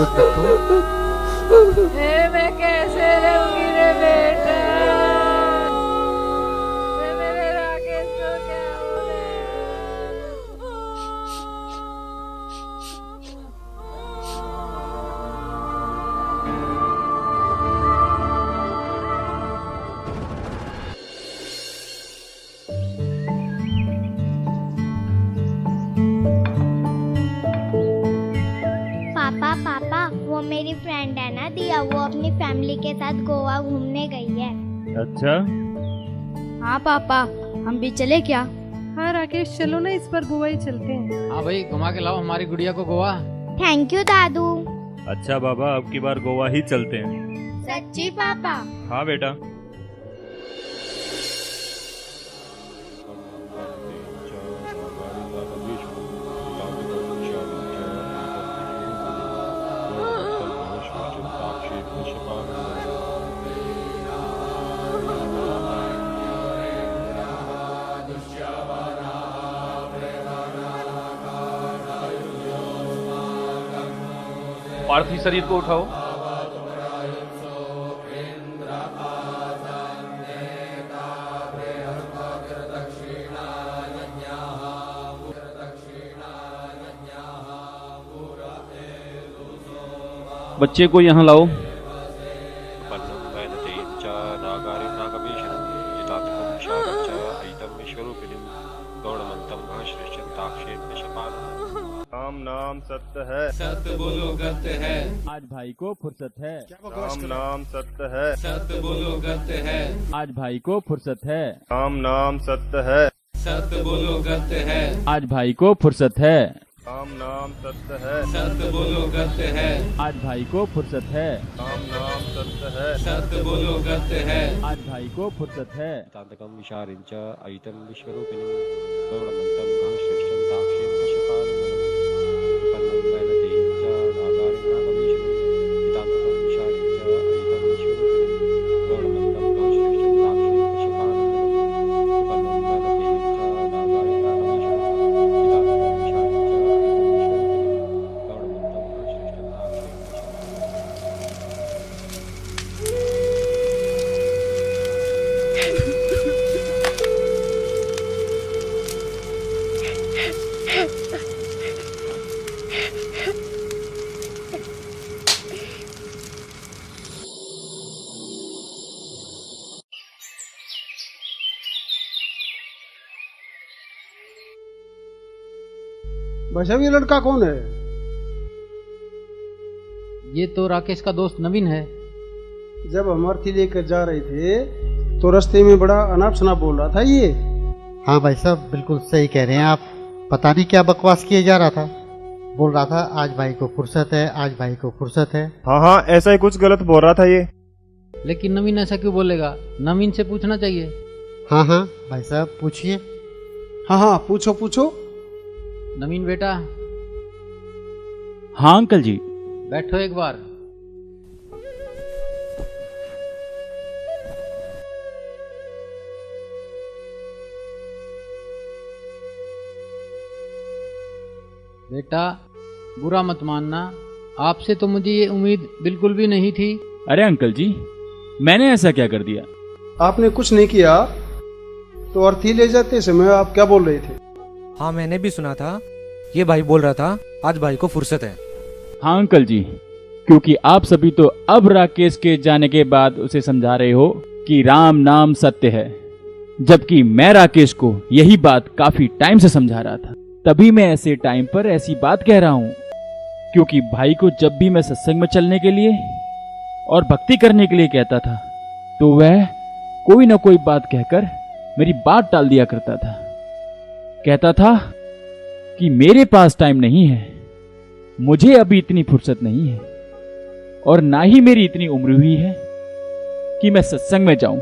कुछ बच्चों। मैं कैसे रहूंगी रे बेटा, मेरे राकेश को क्या हो गया। पापा पापा, वो मेरी फ्रेंड है ना दिया, वो अपनी फैमिली के साथ गोवा घूमने गई है। अच्छा, हाँ पापा, हम भी चले क्या? हाँ राकेश, चलो ना, इस बार गोवा ही चलते हैं। हाँ भाई, घुमा के लाओ हमारी गुड़िया को गोवा। थैंक यू दादू। अच्छा बाबा, अब की बार गोवा ही चलते हैं। सच्ची पापा? हाँ बेटा। पार्थिव शरीर को उठाओ। बच्चे को यहाँ लाओ। राम नाम सत्य है, सत्य बोलो गत्य है। आज भाई को फुर्सत है। राम नाम सत्य है, सत्य बोलो गत्य है। आज भाई को फुर्सत है। राम नाम सत्य है, सत्य बोलो गत्य है। आज भाई को फुर्सत है। राम नाम सत्य है, सत्य बोलो गत्य है। आज भाई को फुर्सत है। राम नाम सत्य है, सत्य बोलो गत्य है। आज भाई को फुर्सत है। तांतकं विशारिंच अयितं विश्वरूपिणं गौडमन्तं घनश्रेष्ठं ताक्षें कश्यपाननं उपन्नं वैनतेयं च नागारिं नागवीशनं तांतकं विशारिंच अयितं विश्वरूपिणं गौडमन्तं घनश्रेष्ठं ताक्षें कश्यपाननं उपन्नं वैनतेयं च नागारिं नागवीशनं तांतकं विशारिंच अयितं विश्वरूपिणं गौडमन्तं घनश्रेष्ठं ताक्षें भाई साहब, ये लड़का कौन है? ये तो राकेश का दोस्त नवीन है। जब हम अर्थी लेकर जा रहे थे तो रास्ते में बड़ा अनाप शनाप बोल रहा था ये। हाँ भाई साहब, बिल्कुल सही कह रहे हैं आप। पता नहीं क्या बकवास किए जा रहा था। बोल रहा था आज भाई को फुर्सत है, आज भाई को फुर्सत है। हाँ हाँ, ऐसा ही कुछ गलत बोल रहा था ये। लेकिन नवीन ऐसा क्यों बोलेगा? नवीन से पूछना चाहिए। हाँ हाँ भाई साहब, पूछिए। हाँ हाँ, पूछो पूछो। नवीन बेटा, हाँ अंकल जी। बैठो एक बार। बेटा, बुरा मत मानना, आपसे तो मुझे ये उम्मीद बिल्कुल भी नहीं थी। अरे अंकल जी, मैंने ऐसा क्या कर दिया? आपने कुछ नहीं किया तो अर्थी ले जाते समय आप क्या बोल रहे थे? हाँ, मैंने भी सुना था। ये भाई बोल रहा था आज भाई को फुर्सत है। हाँ अंकल जी, क्योंकि आप सभी तो अब राकेश के जाने के बाद उसे समझा रहे हो कि राम नाम सत्य है, जबकि मैं राकेश को यही बात काफी टाइम से समझा रहा था। तभी मैं ऐसे टाइम पर ऐसी बात कह रहा हूँ, क्योंकि भाई को जब भी मैं सत्संग में चलने के लिए और भक्ति करने के लिए कहता था तो वह कोई न कोई बात कहकर मेरी बात टाल दिया करता था। कहता था कि मेरे पास टाइम नहीं है, मुझे अभी इतनी फुर्सत नहीं है और ना ही मेरी इतनी उम्र हुई है कि मैं सत्संग में जाऊं,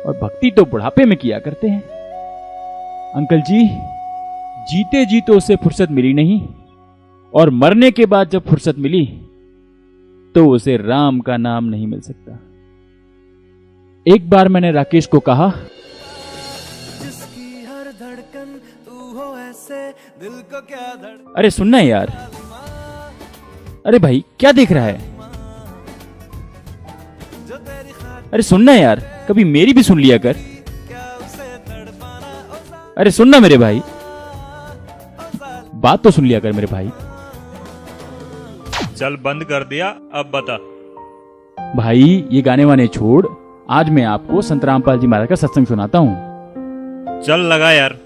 और भक्ति तो बुढ़ापे में किया करते हैं। अंकल जी, जीते जी तो उसे फुर्सत मिली नहीं, और मरने के बाद जब फुर्सत मिली तो उसे राम का नाम नहीं मिल सकता। एक बार मैंने राकेश को कहा, जिसकी हर धड़कन तू हो ऐसे, दिल को क्या अरे सुनना यार, अरे भाई क्या देख रहा है? अरे सुनना यार, कभी मेरी भी सुन लिया कर। अरे सुनना मेरे भाई, बात तो सुन लिया कर मेरे भाई। चल बंद कर दिया, अब बता। भाई ये गाने वाने छोड़, आज मैं आपको संत रामपाल जी महाराज का सत्संग सुनाता हूँ। चल लगा यार।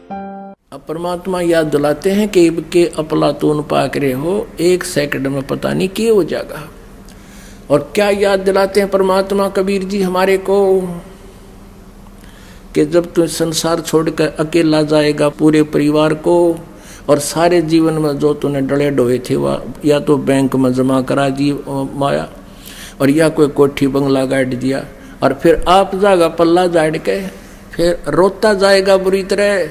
अब परमात्मा याद दिलाते हैं कि के अपलातून पाक रहे हो, 1 सेकंड में पता नहीं क्या हो जाएगा। और क्या याद दिलाते हैं परमात्मा कबीर जी हमारे को कि जब तू संसार छोड़कर अकेला जाएगा पूरे परिवार को, और सारे जीवन में जो तूने डले डोए थे वह या तो बैंक में जमा करा दी माया, और या कोई कोठी बंगला गाड़ दिया, और फिर आप जाएगा पल्ला जाड़ के फिर रोता जाएगा बुरी तरह।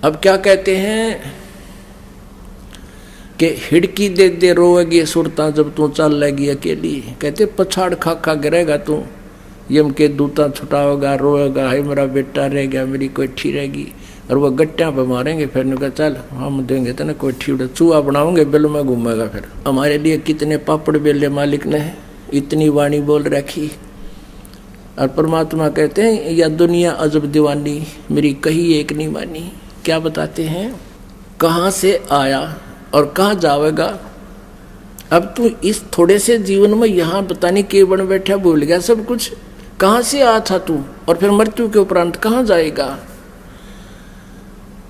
अब क्या कहते हैं कि हिड़की दे दे रोएगी सुरता जब तू चल लेगी अकेली। कहते पछाड़ खा खा गिरेगा तू, यम के दूता छुटाओगा, रोएगा, है मेरा बेटा रह गया, मेरी कोठी रहेगी, और वह गट्टियां पे मारेंगे। फिर उनका चल हम देंगे तो ना कोठी उड़े, चूहा बनाओगे बिल में घूमेगा। फिर हमारे लिए कितने पापड़ बेले मालिक ने इतनी वाणी बोल रखी। और परमात्मा कहते हैं या दुनिया अजब दीवानी, मेरी कही एक नहीं मानी। क्या बताते हैं, कहाँ से आया और कहाँ जाएगा। अब तू इस थोड़े से जीवन में यहाँ पता नहीं के बन बैठा, भूल गया सब कुछ। कहाँ से आया था तू, और फिर मृत्यु के उपरांत कहाँ जाएगा।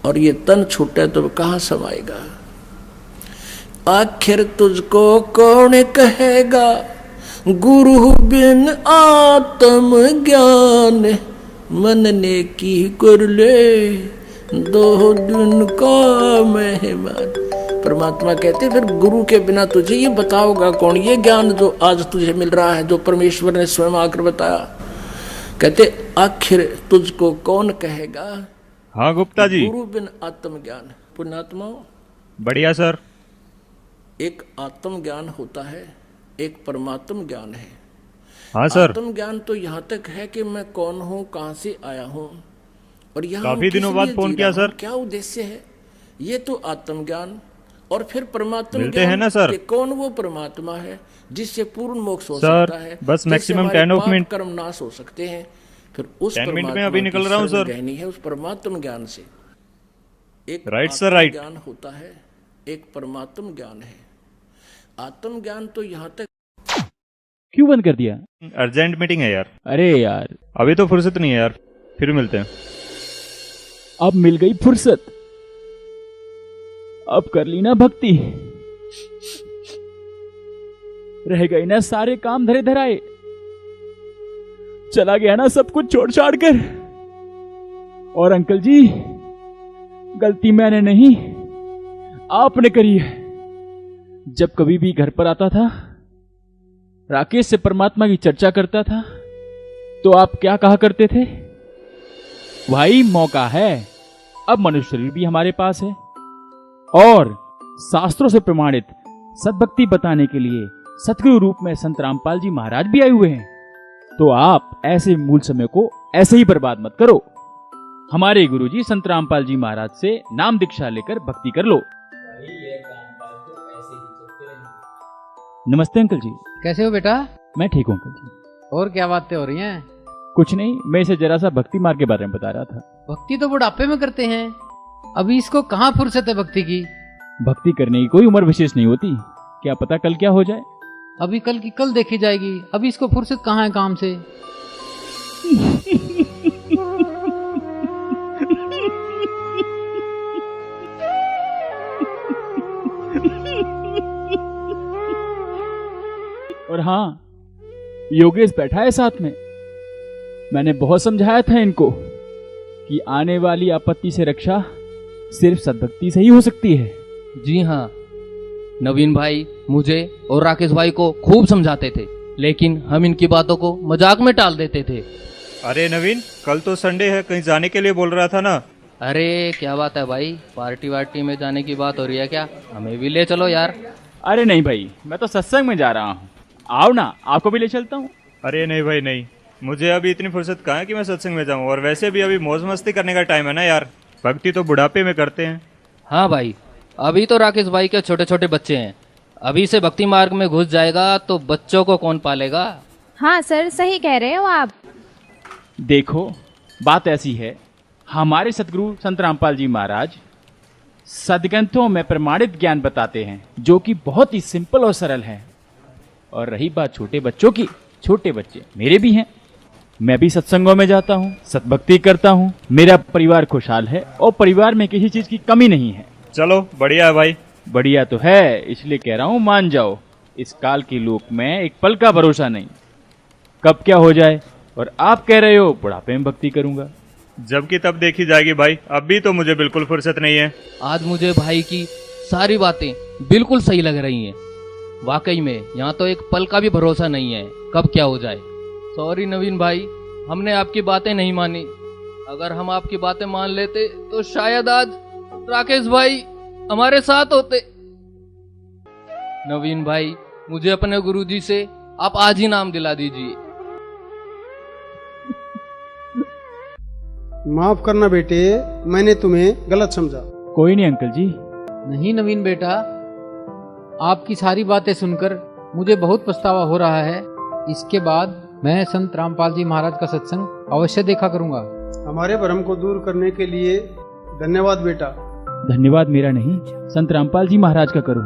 और ये तन छूटे तो कहाँ समाएगा। आखिर तुझको कौन कहेगा, गुरु बिन आत्म ज्ञान, मन ने की कर ले 2 दिन का मेहमान। परमात्मा कहते फिर गुरु के बिना तुझे ये बताओगा कौन, ये ज्ञान जो आज तुझे मिल रहा है, जो परमेश्वर ने स्वयं आकर बताया। कहते आखिर तुझको कौन कहेगा। हाँ गुप्ता जी। गुरु बिन आत्म ज्ञान। पुण्यात्मा बढ़िया सर। एक आत्म ज्ञान होता है, एक परमात्म ज्ञान है। हाँ सर। आत्म ज्ञान तो यहाँ तक है कि मैं कौन हूँ, कहाँ से आया हूँ, और यहाँ काफी दिनों बाद फोन किया सर, क्या उद्देश्य है, ये तो आत्म ज्ञान। और फिर परमात्मा मिलते हैं ना सर। कौन वो परमात्मा है जिससे पूर्ण मोक्ष हो सर, सकता है, बस मैक्सिमम 10 मिनट कर्म नाश हो सकते हैं। फिर उस 10 मिनट में अभी निकल रहा हूँ सर। कहनी है उस परमात्म ज्ञान से। एक राइट सर राइट ज्ञान होता है, एक परमात्म ज्ञान है। आत्म ज्ञान तो यहाँ तक। क्यों बंद कर दिया? अर्जेंट मीटिंग है यार। अरे यार अभी तो फुर्सत नहीं है यार, फिर मिलते हैं। अब मिल गई फुर्सत, अब कर ली ना भक्ति, रह गए ना सारे काम धरे धराए, चला गया ना सब कुछ छोड़ छाड़ कर। और अंकल जी गलती मैंने नहीं आपने करी है। जब कभी भी घर पर आता था, राकेश से परमात्मा की चर्चा करता था, तो आप क्या कहा करते थे? भाई मौका है, अब मनुष्य शरीर भी हमारे पास है, और शास्त्रों से प्रमाणित सद्भक्ति बताने के लिए सतगुरु रूप में संत रामपाल जी महाराज भी आए हुए हैं। तो आप ऐसे मूल समय को ऐसे ही बर्बाद मत करो। हमारे गुरुजी संत रामपाल जी महाराज से नाम दीक्षा लेकर भक्ति कर लो। नमस्ते अंकल जी। कैसे हो बेटा? मैं ठीक हूँ अंकल जी। और क्या बातें हो रही हैं? कुछ नहीं, मैं इसे जरा सा भक्ति मार्ग के बारे में बता रहा था। भक्ति तो बुढ़ापे में करते हैं, अभी इसको कहाँ फुर्सत है भक्ति की। भक्ति करने की कोई उम्र विशेष नहीं होती, क्या पता कल क्या हो जाए। अभी कल की कल देखी जाएगी, अभी इसको फुर्सत कहाँ है काम से। और हाँ, योगेश बैठा है साथ में। मैंने बहुत समझाया था इनको कि आने वाली आपत्ति से रक्षा सिर्फ सद्भक्ति से ही हो सकती है। जी हाँ, नवीन भाई मुझे और राकेश भाई को खूब समझाते थे, लेकिन हम इनकी बातों को मजाक में टाल देते थे। अरे नवीन, कल तो संडे है, कहीं जाने के लिए बोल रहा था ना। अरे क्या बात है भाई, पार्टी वार्टी में जाने की बात हो रही है क्या? हमें भी ले चलो यार। अरे नहीं भाई, मैं तो सत्संग में जा रहा हूँ, आओ ना, आपको भी ले चलता हूँ। अरे नहीं भाई नहीं, मुझे अभी इतनी फुर्सत कहाँ है कि मैं सत्संग में जाऊँ, और वैसे भी अभी मौज मस्ती करने का टाइम है ना यार, भक्ति तो बुढ़ापे में करते हैं। हाँ भाई, अभी तो राकेश भाई के छोटे छोटे बच्चे हैं, अभी से भक्ति मार्ग में घुस जाएगा तो बच्चों को कौन पालेगा? हाँ सर, सही कह रहे हो आप। देखो, बात ऐसी है, हमारे सतगुरु संत रामपाल जी महाराज सदग्रंथों में प्रमाणित ज्ञान बताते हैं जो कि बहुत ही सिंपल और सरल है। और रही बात छोटे बच्चों की, छोटे बच्चे मेरे भी हैं, मैं भी सत्संगों में जाता हूँ, सतभक्ति करता हूँ, मेरा परिवार खुशहाल है और परिवार में किसी चीज की कमी नहीं है। चलो बढ़िया है भाई। बढ़िया तो है, इसलिए कह रहा हूँ मान जाओ। इस काल की लोक में एक पल का भरोसा नहीं, कब क्या हो जाए। और आप कह रहे हो बुढ़ापे में भक्ति करूंगा, जबकि तब देखी जाएगी भाई, अभी तो मुझे बिल्कुल फुर्सत नहीं है। आज मुझे भाई की सारी बातें बिल्कुल सही लग रही हैं। वाकई में यहाँ तो एक पल का भी भरोसा नहीं है, कब क्या हो जाए। सॉरी नवीन भाई, हमने आपकी बातें नहीं मानी। अगर हम आपकी बातें मान लेते तो शायद आज राकेश भाई हमारे साथ होते। नवीन भाई, मुझे अपने गुरुजी से आप आज ही नाम दिला दीजिए। माफ करना बेटे, मैंने तुम्हें गलत समझा। कोई नहीं अंकल जी। नहीं नवीन बेटा, आपकी सारी बातें सुनकर मुझे बहुत पछतावा हो रहा है। इसके बाद मैं संत रामपाल जी महाराज का सत्संग अवश्य देखा करूंगा। हमारे भ्रम को दूर करने के लिए धन्यवाद बेटा। धन्यवाद मेरा नहीं, संत रामपाल जी महाराज का करो,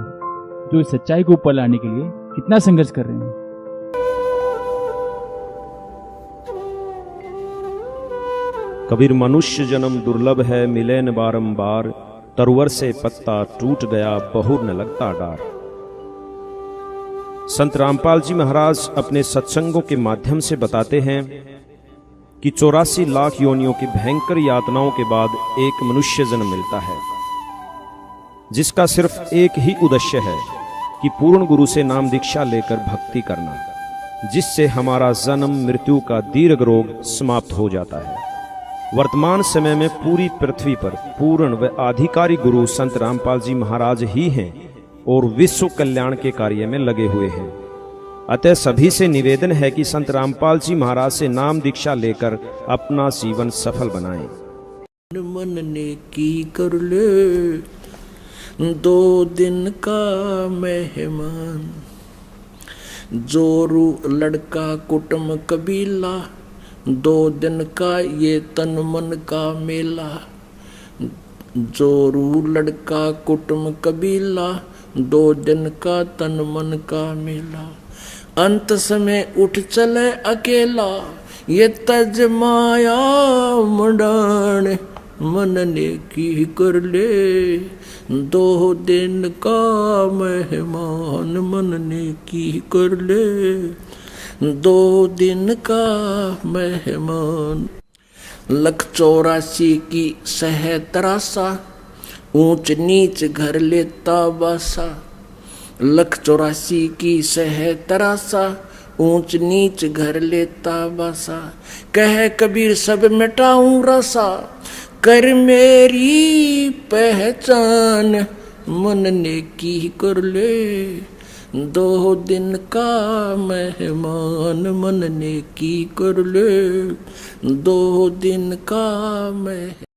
जो इस सच्चाई को ऊपर लाने के लिए कितना संघर्ष कर रहे हैं। कबीर मनुष्य जन्म दुर्लभ है, मिले न बारंबार, तरवर से पत्ता टूट गया, बहु न लगता डार। संत रामपाल जी महाराज अपने सत्संगों के माध्यम से बताते हैं कि 84 लाख योनियों की भयंकर यातनाओं के बाद एक मनुष्य जन्म मिलता है, जिसका सिर्फ एक ही उद्देश्य है कि पूर्ण गुरु से नाम दीक्षा लेकर भक्ति करना, जिससे हमारा जन्म मृत्यु का दीर्घ रोग समाप्त हो जाता है। वर्तमान समय में पूरी पृथ्वी पर पूर्ण व आधिकारिक गुरु संत रामपाल जी महाराज ही हैं और विश्व कल्याण के कार्य में लगे हुए हैं। अतः सभी से निवेदन है कि संत रामपाल जी महाराज से नाम दीक्षा लेकर अपना जीवन सफल बनाएं। मन ने की कर ले 2 दिन का मेहमान, जोरू लड़का कुटुंब कबीला, 2 दिन का ये तन मन का मेला। जोरू लड़का कुटुंब कबीला, 2 दिन का तन मन का मेला। अंत समय उठ चले अकेला, ये तज माया मुंडान, मन ने की कर ले 2 दिन का मेहमान, मन ने की कर ले 2 दिन का मेहमान। 184 की सह तरासा, ऊंच नीच घर लेता बासा। 184 की सह तरासा, ऊंच नीच घर लेता बासा। कह कबीर सब मिटाऊं रसा, कर मेरी पहचान, मन ने की कर ले 2 दिन का मेहमान, मन ने की कर ले 2 दिन का मेहमान।